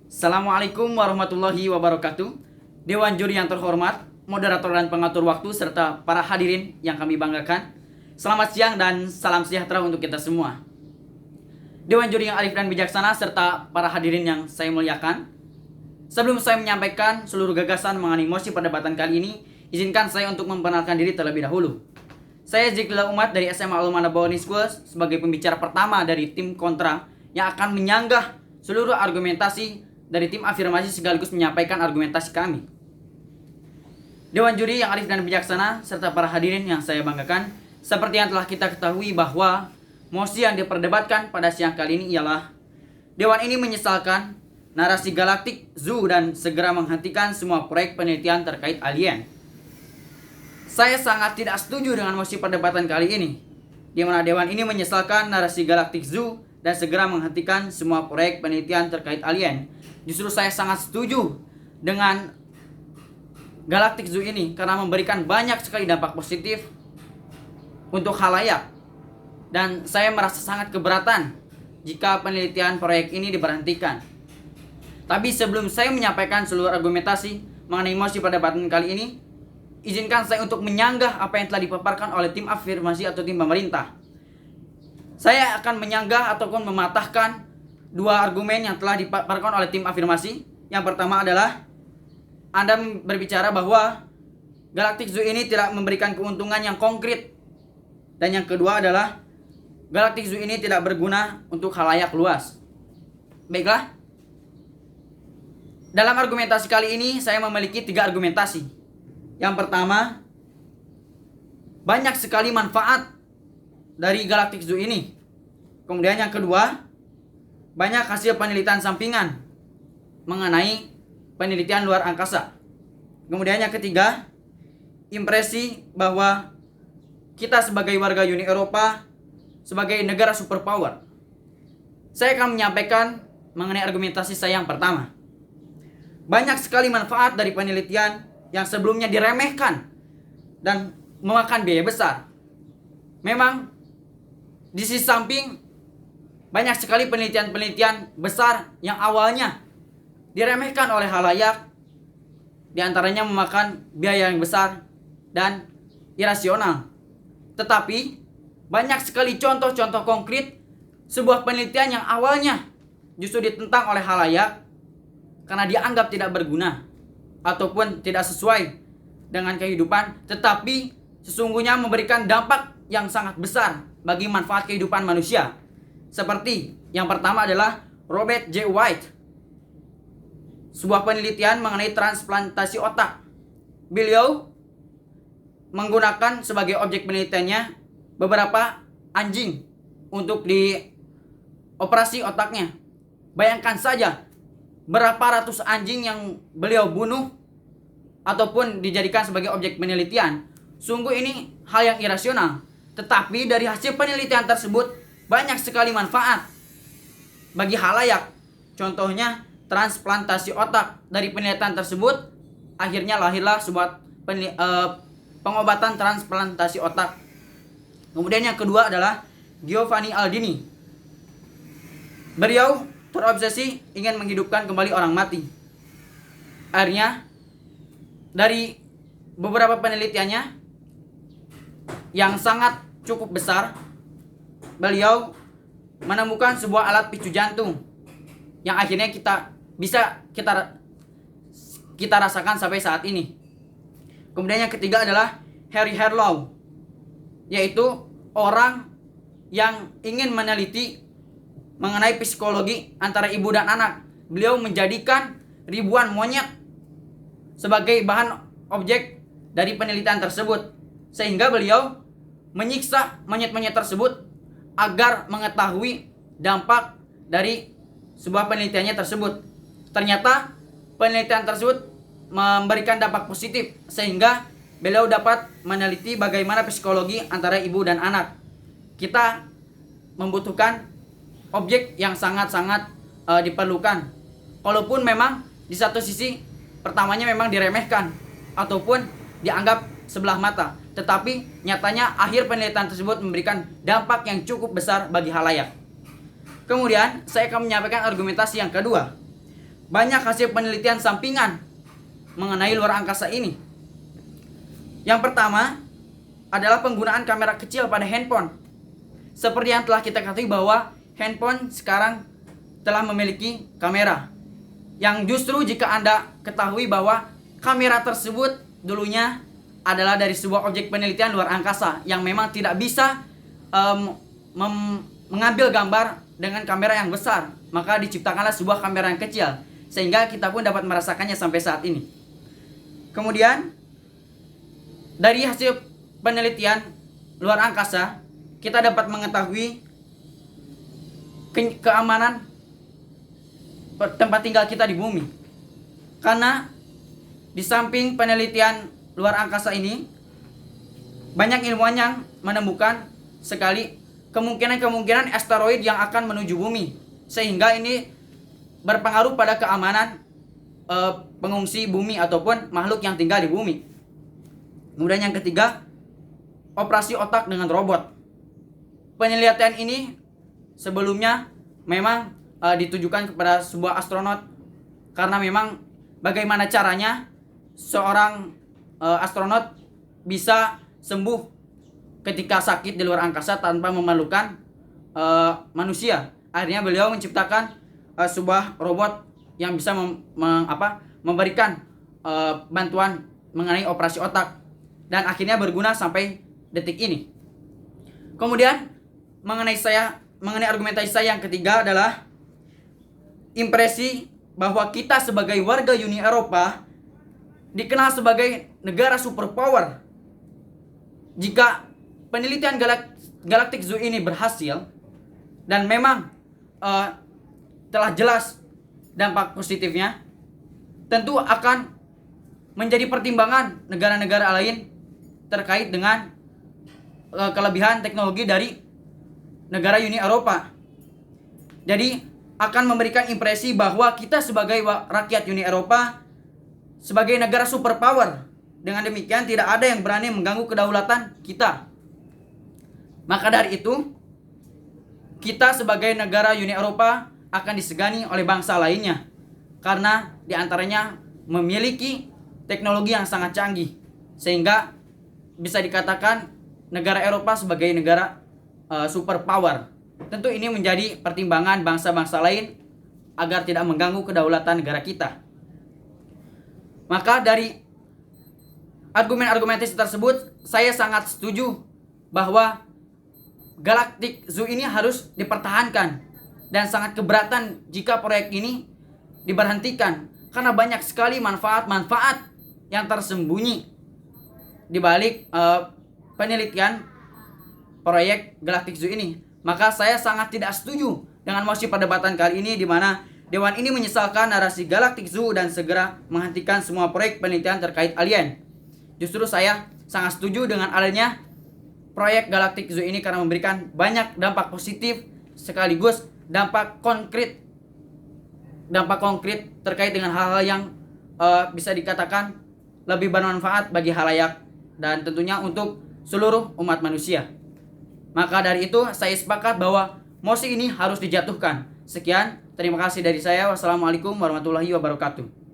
Assalamualaikum warahmatullahi wabarakatuh. Dewan juri yang terhormat, moderator dan pengatur waktu, serta para hadirin yang kami banggakan. Selamat siang dan salam sejahtera untuk kita semua. Dewan juri yang arif dan bijaksana, serta para hadirin yang saya muliakan. Sebelum saya menyampaikan seluruh gagasan mengenai mosi perdebatan kali ini, izinkan saya untuk memperkenalkan diri terlebih dahulu. Saya Zikrila Umat dari SMA Al-Umana Bawani School sebagai pembicara pertama dari tim kontra yang akan menyanggah seluruh argumentasi dari tim afirmasi sekaligus menyampaikan argumentasi kami. Dewan juri yang arif dan bijaksana serta para hadirin yang saya banggakan, seperti yang telah kita ketahui bahwa mosi yang diperdebatkan pada siang kali ini ialah Dewan ini menyesalkan narasi galaktik zoo dan segera menghentikan semua proyek penelitian terkait alien. Saya sangat tidak setuju dengan mosi perdebatan kali ini, di mana Dewan ini menyesalkan narasi galaktik zoo dan segera menghentikan semua proyek penelitian terkait alien. Justru saya sangat setuju dengan Galactic Zoo ini karena memberikan banyak sekali dampak positif untuk khalayak. Dan saya merasa sangat keberatan jika penelitian proyek ini diberhentikan. Tapi sebelum saya menyampaikan seluruh argumentasi mengenai mosi perdebatan kali ini, izinkan saya untuk menyanggah apa yang telah dipaparkan oleh tim afirmasi atau tim pemerintah. Saya akan menyanggah ataupun mematahkan dua argumen yang telah dipaparkan oleh tim afirmasi. Yang pertama adalah Anda berbicara bahwa Galactic Zoo ini tidak memberikan keuntungan yang konkret. Dan yang kedua adalah Galactic Zoo ini tidak berguna untuk khalayak luas. Baiklah. Dalam argumentasi kali ini saya memiliki 3 argumentasi. Yang pertama, banyak sekali manfaat dari Galactic Zoo ini. Kemudian yang kedua, banyak hasil penelitian sampingan mengenai penelitian luar angkasa. Kemudian yang ketiga, impresi bahwa kita sebagai warga Uni Eropa sebagai negara superpower. Saya akan menyampaikan mengenai argumentasi saya yang pertama. Banyak sekali manfaat dari penelitian yang sebelumnya diremehkan dan memakan biaya besar. Memang di sisi samping banyak sekali penelitian-penelitian besar yang awalnya diremehkan oleh khalayak, diantaranya memakan biaya yang besar dan irasional. Tetapi banyak sekali contoh-contoh konkret sebuah penelitian yang awalnya justru ditentang oleh khalayak karena dianggap tidak berguna ataupun tidak sesuai dengan kehidupan, tetapi sesungguhnya memberikan dampak yang sangat besar bagi manfaat kehidupan manusia. Seperti yang pertama adalah Robert J. White, sebuah penelitian mengenai transplantasi otak. Beliau menggunakan sebagai objek penelitiannya beberapa anjing untuk dioperasi otaknya. Bayangkan saja berapa ratus anjing yang beliau bunuh ataupun dijadikan sebagai objek penelitian. Sungguh ini hal yang irasional. Tetapi dari hasil penelitian tersebut banyak sekali manfaat bagi khalayak. Contohnya transplantasi otak. Dari penelitian tersebut akhirnya lahirlah sebuah pengobatan transplantasi otak. Kemudian yang kedua adalah Giovanni Aldini. Beliau terobsesi ingin menghidupkan kembali orang mati. Akhirnya dari beberapa penelitiannya yang sangat cukup besar, beliau menemukan sebuah alat picu jantung yang akhirnya kita rasakan sampai saat ini. Kemudian yang ketiga adalah Harry Harlow, yaitu orang yang ingin meneliti mengenai psikologi antara ibu dan anak. Beliau menjadikan ribuan monyet sebagai bahan objek dari penelitian tersebut, sehingga beliau menyiksa monyet-monyet tersebut agar mengetahui dampak dari sebuah penelitiannya tersebut. Ternyata penelitian tersebut memberikan dampak positif, sehingga beliau dapat meneliti bagaimana psikologi antara ibu dan anak. Kita membutuhkan objek yang sangat-sangat diperlukan. Walaupun memang di satu sisi pertamanya memang diremehkan ataupun dianggap sebelah mata, tetapi nyatanya akhir penelitian tersebut memberikan dampak yang cukup besar bagi khalayak. Kemudian saya akan menyampaikan argumentasi yang kedua. banyak hasil penelitian sampingan mengenai luar angkasa ini. Yang pertama adalah penggunaan kamera kecil pada handphone. Seperti yang telah kita ketahui bahwa handphone sekarang telah memiliki kamera, yang justru jika Anda ketahui bahwa kamera tersebut dulunya adalah dari sebuah objek penelitian luar angkasa yang memang tidak bisa mengambil gambar dengan kamera yang besar, maka diciptakanlah sebuah kamera yang kecil sehingga kita pun dapat merasakannya sampai saat ini. Kemudian dari hasil penelitian luar angkasa kita dapat mengetahui keamanan tempat tinggal kita di bumi, karena di samping penelitian luar angkasa ini banyak ilmuwan yang menemukan sekali kemungkinan asteroid yang akan menuju bumi, sehingga ini berpengaruh pada keamanan pengungsi bumi ataupun makhluk yang tinggal di bumi. Kemudian yang ketiga, operasi otak dengan robot. Penelitian ini sebelumnya memang ditujukan kepada sebuah astronot, karena memang bagaimana caranya seorang astronot bisa sembuh ketika sakit di luar angkasa tanpa memerlukan manusia. Akhirnya beliau menciptakan sebuah robot yang bisa memberikan bantuan mengenai operasi otak, dan akhirnya berguna sampai detik ini. Kemudian mengenai argumentasi saya yang ketiga adalah impresi bahwa kita sebagai warga Uni Eropa dikenal sebagai negara superpower. Jika penelitian Galactic Zoo ini berhasil dan memang telah jelas dampak positifnya, tentu akan menjadi pertimbangan negara-negara lain terkait dengan kelebihan teknologi dari negara Uni Eropa. Jadi akan memberikan impresi bahwa kita sebagai rakyat Uni Eropa sebagai negara superpower. Dengan demikian tidak ada yang berani mengganggu kedaulatan kita. Maka dari itu, kita sebagai negara Uni Eropa akan disegani oleh bangsa lainnya, karena diantaranya memiliki teknologi yang sangat canggih, sehingga bisa dikatakan negara Eropa sebagai negara superpower. Tentu ini menjadi pertimbangan bangsa-bangsa lain agar tidak mengganggu kedaulatan negara kita. Maka dari argumentasi tersebut, saya sangat setuju bahwa Galactic Zoo ini harus dipertahankan, dan sangat keberatan jika proyek ini diberhentikan, karena banyak sekali manfaat-manfaat yang tersembunyi di balik penelitian proyek Galactic Zoo ini. Maka saya sangat tidak setuju dengan mosi perdebatan kali ini, di mana Dewan ini menyesalkan narasi Galactic Zoo dan segera menghentikan semua proyek penelitian terkait alien. Justru saya sangat setuju dengan adanya proyek Galactic Zoo ini karena memberikan banyak dampak positif sekaligus dampak konkret terkait dengan hal-hal yang bisa dikatakan lebih bermanfaat bagi halayak dan tentunya untuk seluruh umat manusia. Maka dari itu saya sepakat bahwa mosi ini harus dijatuhkan. Sekian, terima kasih dari saya. Wassalamualaikum warahmatullahi wabarakatuh.